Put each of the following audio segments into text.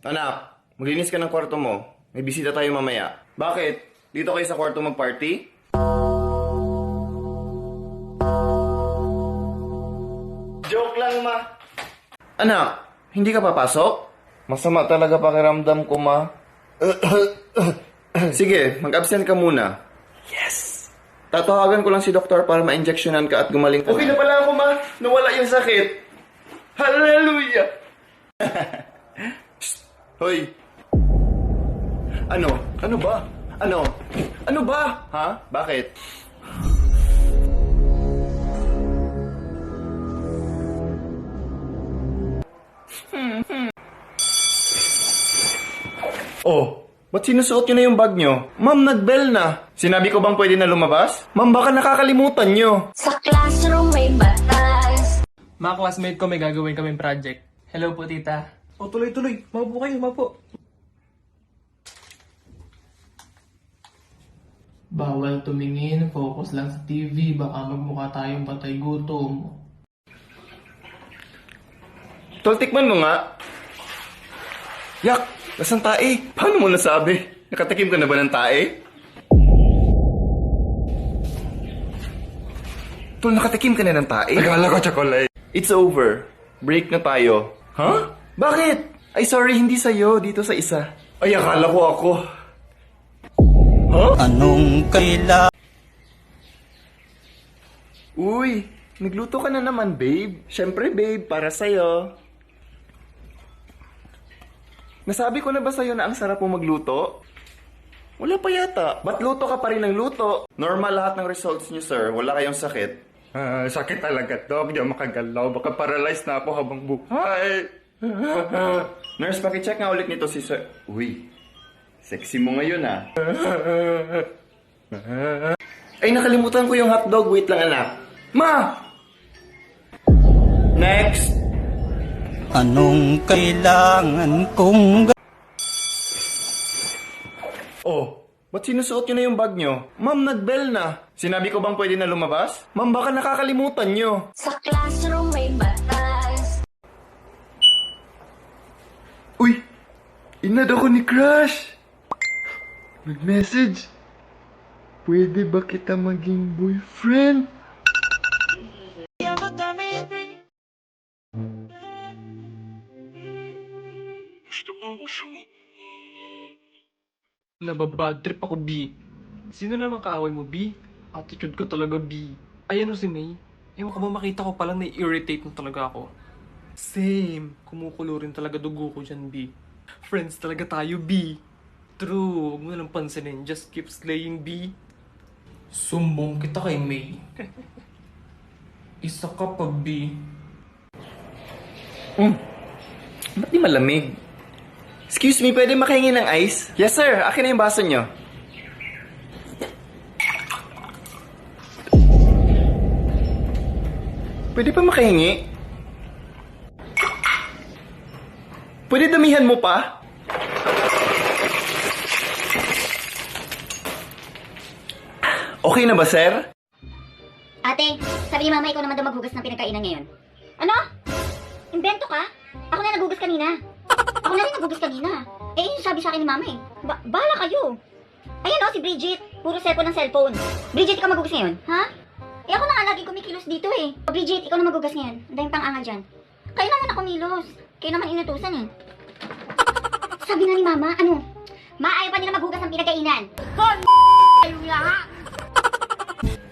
Anak, maglinis ka ng kwarto mo. May bisita tayo mamaya. Bakit? Dito kayo sa kwarto mag-party? Joke lang, ma. Anak, hindi ka papasok? Masama talaga pakiramdam ko, ma. Sige, mag-absent ka muna. Yes! Tatawagan ko lang si doktor para ma-injectionan ka at gumaling ka. Okay na pala ako, ma. Nawala yung sakit. Hallelujah! Hoy! Ano? Ano ba? Ano? Ano ba? Ha? Bakit? Oh, ba't sinusuot nyo na yung bag nyo? Ma'am, nag-bell na. Sinabi ko bang pwede na lumabas? Ma'am, baka nakakalimutan nyo. Sa classroom may batas. Mga classmate ko, may gagawin kaming project. Hello po, tita. O, tuloy-tuloy. Maupo kayo, maupo. Bawal tumingin, focus lang sa TV. Baka magmukha tayong patay gutom. Tol, tikman mo nga. Yak, nasaan tae? Paano mo nasabi? Nakatikim ka na ba ng tae? Tol, nakatikim ka na ng tae? Akala ko chocolate. It's over. Break na tayo. Huh? Bakit? Ay, sorry, hindi sa'yo. Dito sa isa. Ay, akala ko ako. Huh? Anong kaila? Uy, nagluto ka na naman, babe. Siyempre, babe, para sa'yo. Nasabi ko na ba sa'yo na ang sarap mo magluto? Wala pa yata. Ba't luto ka pa rin ng luto? Normal lahat ng results niyo, sir. Wala kayong sakit. Sakit talaga, Dok. Di ako makagalaw. Baka paralyzed na ako habang buhay. Nurse, pakicheck nga ulit nito si sir. Uy, sexy mo ngayon, ah. Ay, nakalimutan ko yung hotdog. Wait lang, anak. Ma! Next! Anong kailangan kong Oh, ba't sinusuot nyo na yung bag nyo? Ma'am, nag-bell na. Sinabi ko bang pwede na lumabas? Ma'am, baka nakakalimutan nyo. Sa classroom may batas. Uy, inad ako ni Crush. Mag-message. Pwede ba kita maging boyfriend? Nababad trip ako, B. Sino naman kaaway mo, B? Attitude ko talaga, B. Ay, ano si May? Ewan ko ba makita ko palang na-irritate na talaga ako. Same. Kumukulo rin talaga dugo ko dyan, B. Friends talaga tayo, B. True. Huwag mo nalang pansinin. Just keep slaying, B. Sumbong kita kay May. Isa ka pa, B. Ba't di malamig? Excuse me, pwede makahingi ng ice? Yes, sir. Akin na yung baso nyo. Pwede pa makahingi? Pwede damihan mo pa? Okay na ba, sir? Ate, sabi ni mama ikaw naman daw maghugas ng pinagkainan ngayon. Ano? Invento ka? Ako na naghugas kanina. Ako na rin naghugas kanina. Eh, yun sabi sa akin ni mama eh. Bahala kayo. Ayan o, si Bridget. Puro cellphone ng cellphone. Bridget, ikaw maghugas ngayon? Ha? Eh, ako na nga lagi kumikilos dito eh. O, Bridget, ikaw na maghugas ngayon. Ang daming pang-angal dyan. Kayo naman na kumilos. Kayo naman inutusan eh. Sabi nga ni mama, ano? Maayaw pa nila maghugas ng pinagkainan.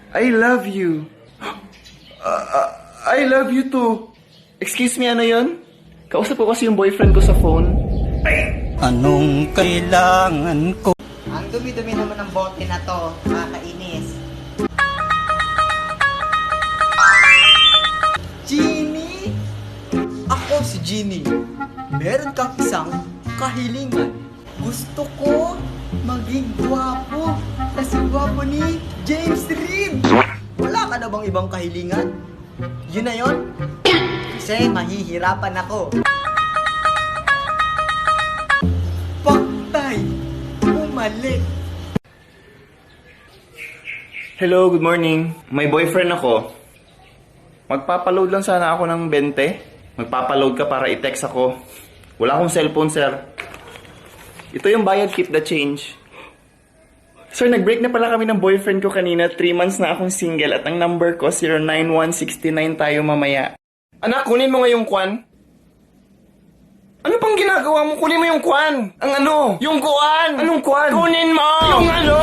I love you. I love you too. Excuse me, ano yun? Kausap ko kasi yung boyfriend ko sa phone. Anong kailangan ko? Ang dumi-dumi naman ng bote na to, nakakainis. Genie! Ako si Genie. Meron kang isang kahilingan. Gusto ko maging gwapo. Kasi gwapo ni James Reid. Wala ka na bang ibang kahilingan? Yun na yun? Kasi mahihirapan ako. Paktay! Umalik! Hello, good morning. May boyfriend ako. Magpapaload lang sana ako ng 20. Magpapaload ka para i-text ako. Wala akong cellphone, sir. Ito yung bayad, keep the change. Sir, nag-break na pala kami ng boyfriend ko kanina. 3 months na akong single at ang number ko 09169 tayo mamaya. Anak, kunin mo nga yung kwan. Ano pang ginagawa mo? Kunin mo yung kwan. Ang ano? Yung kwan. Anong kwan? Kunin mo! Yung ano?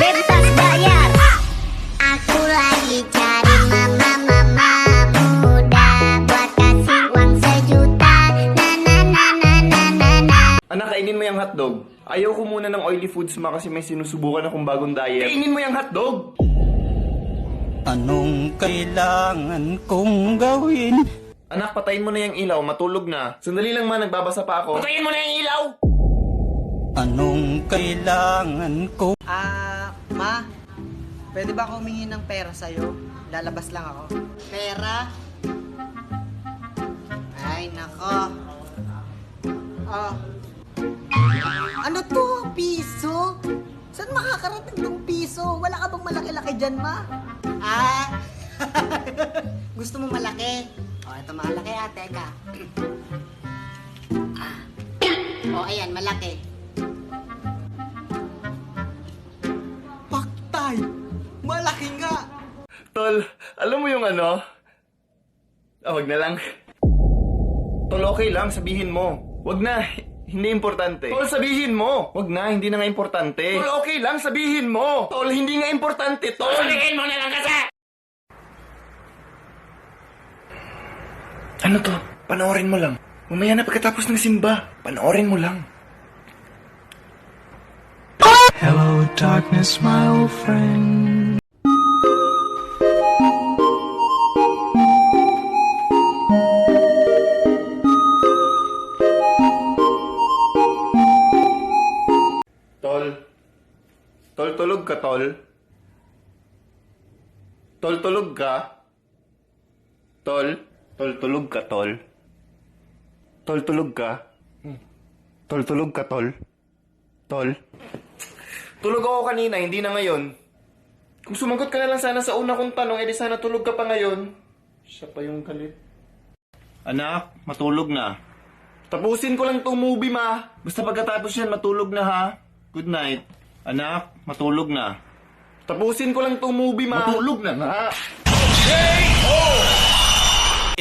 Bebas bayar. Aku lagi cari mama muda buat kasih uang sejuta. Na. Anak, kainin mo yung hotdog. Ayaw ko muna ng oily foods ma kasi may sinusubukan akong bagong diet. Kainin mo yung hotdog! Anong kailangan kong gawin? Anak, patayin mo na yung ilaw. Matulog na. Sandali lang ma, nagbabasa pa ako. Patayin mo na yung ilaw! Anong kailangan ko? Ma, pwede ba ako humingi ng pera sa'yo? Lalabas lang ako. Pera? Ay, nako. Oh. Ano to? Piso? Saan makakarating tong piso? Wala ka bang malaki-laki dyan, ma? Gusto mo malaki? O, ito malaki teka. O, ayan, malaki. Paktay! Malaki nga! Tol, alam mo yung ano? Wag na lang. Tol, okay lang, sabihin mo. Wag na, hindi importante. Tol, sabihin mo. Wag na, hindi na nga importante. Tol, okay lang, sabihin mo. Tol, hindi nga importante, tol. Sabihin mo na lang kasi! Ano to? Panoorin mo lang. Mamaya na pagkatapos ng simba. Panoorin mo lang. Hello, darkness, my old friend. Tol. Tol, tulog ka, tol. Tol, tulog ka. Tol. Tol, tulog ka, tol. Tol, tulog ka. Tol, tulog ka, tol. Tol. Tulog ako kanina, hindi na ngayon. Kung sumagot ka na lang sana sa una kong tanong, edi sana tulog ka pa ngayon. Siya pa yung galit. Anak, matulog na. Tapusin ko lang tong movie, ma. Basta pagkatapos yan, matulog na, ha? Good night. Anak, matulog na. Tapusin ko lang tong movie, ma. Matulog na, ha?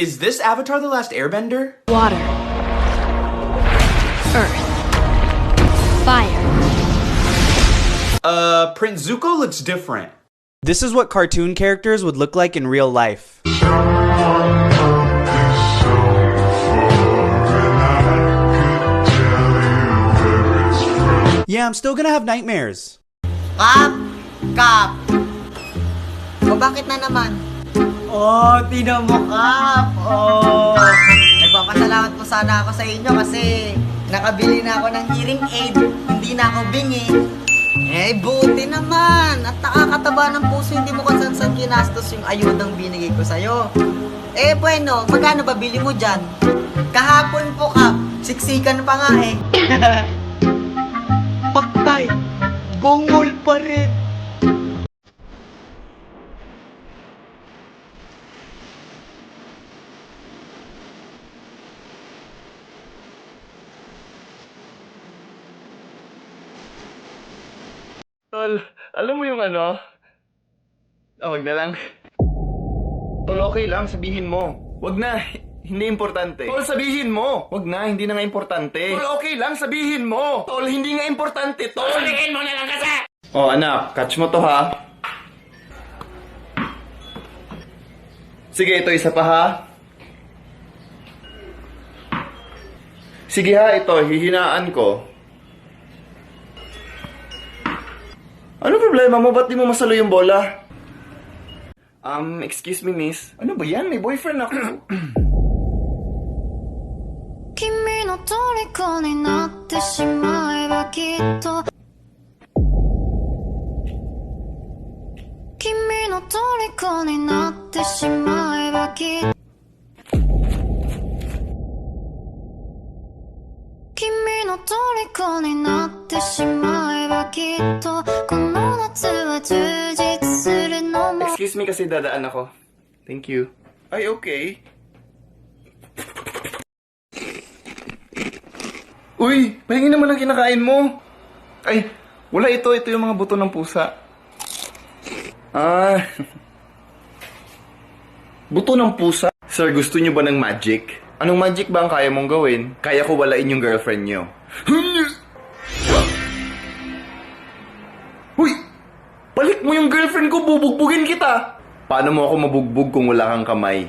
Is this Avatar: The Last Airbender? Water, earth, fire. Prince Zuko looks different. This is what cartoon characters would look like in real life. Yeah, I'm still gonna have nightmares. Kap! O bakit na naman? Oh, tinan mo, Kap! Oh! Nagpapasalamat po sana ako sa inyo kasi nakabili na ako ng hearing aid. Hindi na ako bingi. Eh, buti naman! At nakakataba ng puso, hindi mo kung saan kinastos yung ayudang binigay ko sa'yo. Eh, bueno, magkano ba bili mo dyan? Kahapon po, Kap. Siksikan pa nga eh. Paktay! Bongol pa rin! Tol, alam mo yung ano? Wag na lang. Tol, okay lang, sabihin mo. Wag na, hindi importante. Tol, sabihin mo. Wag na, hindi na nga importante. Tol, okay lang, sabihin mo. Tol, hindi nga importante, tol. Sabihin mo na lang kasi! Oh, anak, catch mo to, ha? Sige, ito isa pa, ha? Sige ha, ito, hihinaan ko. Ano problema mo? Ba't di mo masalo yung bola? Excuse me, miss. Ano ba yan? May boyfriend ako. 君の虜になってしまえばきっと君の虜になってしまえばきっと君の虜になってしまえばきっとこの夏は充実するのも Excuse me kasi dadaan ako. Thank you. Ay, okay. Uy, pahingi naman ang kinakain mo. Ay, wala ito. Ito yung mga buto ng pusa. Ah. Buto ng pusa? Sir, gusto niyo ba ng magic? Anong magic ba ang kaya mong gawin? Kaya ko walain yung girlfriend niyo. Uy! Balik mo yung girlfriend ko, bubugbugin kita! Paano mo ako mabugbog kung wala kang kamay?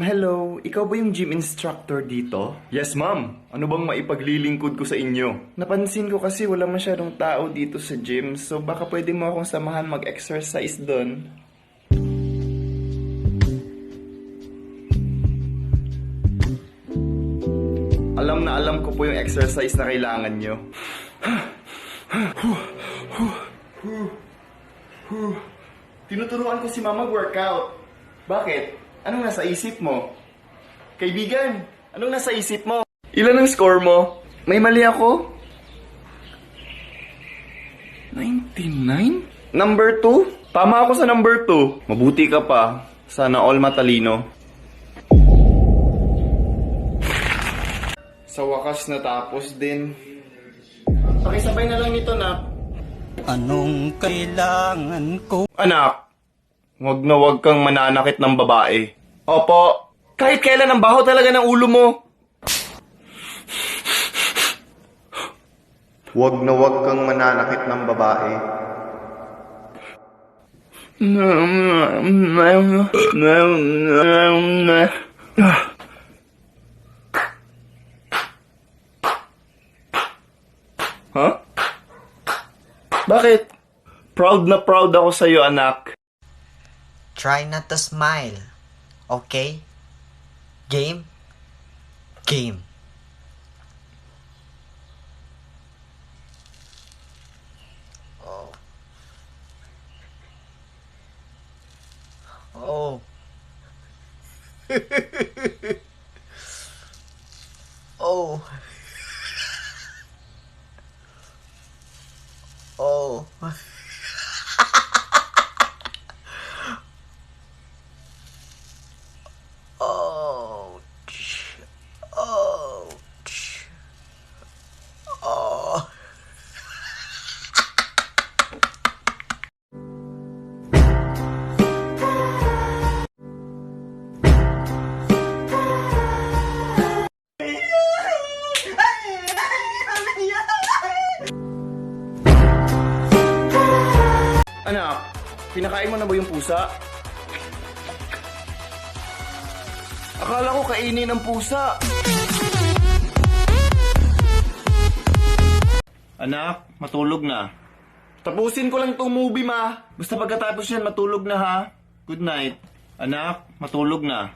Hello. Ikaw ba yung gym instructor dito? Yes, ma'am. Ano bang maipaglilingkod ko sa inyo? Napansin ko kasi wala masyadong tao dito sa gym, so baka pwede mo akong samahan mag-exercise doon. Alam ko po yung exercise na kailangan nyo. Tinuturuan ko si mama mag-workout. Bakit? Anong nasa isip mo? Kaibigan, anong nasa isip mo? Ilan ang score mo? May mali ako? 99? Number 2? Tama ako sa number 2. Mabuti ka pa. Sana all matalino. Sa wakas natapos din. Pakisabay na lang nito, na. Anong kailangan ko? Anak, wag na wag kang mananakit ng babae. Opo, kahit kailan ang baho talaga ng ulo mo. Wag na wag kang mananakit ng babae. Huh? Bakit? Proud na proud ako sa'yo, anak. Try not to smile. Okay? Game? Game. Oh. Oh. Oh. Oh. Ouch. Ouch. Oh. Anak, pinakain mo na ba yung pusa? Akala ko kainin ng pusa. Anak, matulog na. Tapusin ko lang tong movie, ma. Basta pagkatapos yan, matulog na, ha? Good night. Anak, matulog na.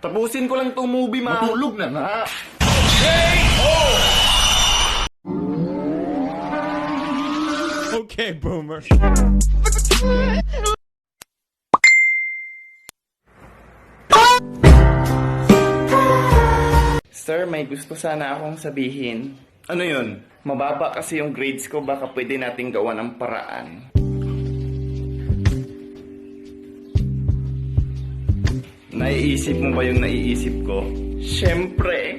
Tapusin ko lang tong movie, ma. Matulog na, ha? Okay, boomer. Sir, may gusto sana akong sabihin. Ano yun? Mababa kasi yung grades ko, baka pwede nating gawa ng paraan. Naiisip mo ba yung naiisip ko? Siyempre.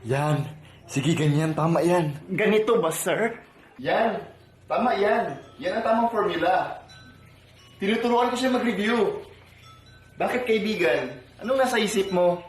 Yan. Sige, ganyan. Tama yan. Ganito ba, sir? Yan. Tama yan. Yan ang tamang formula. Tinuturuan ko siya mag-review. Bakit, kaibigan? Anong nasa isip mo?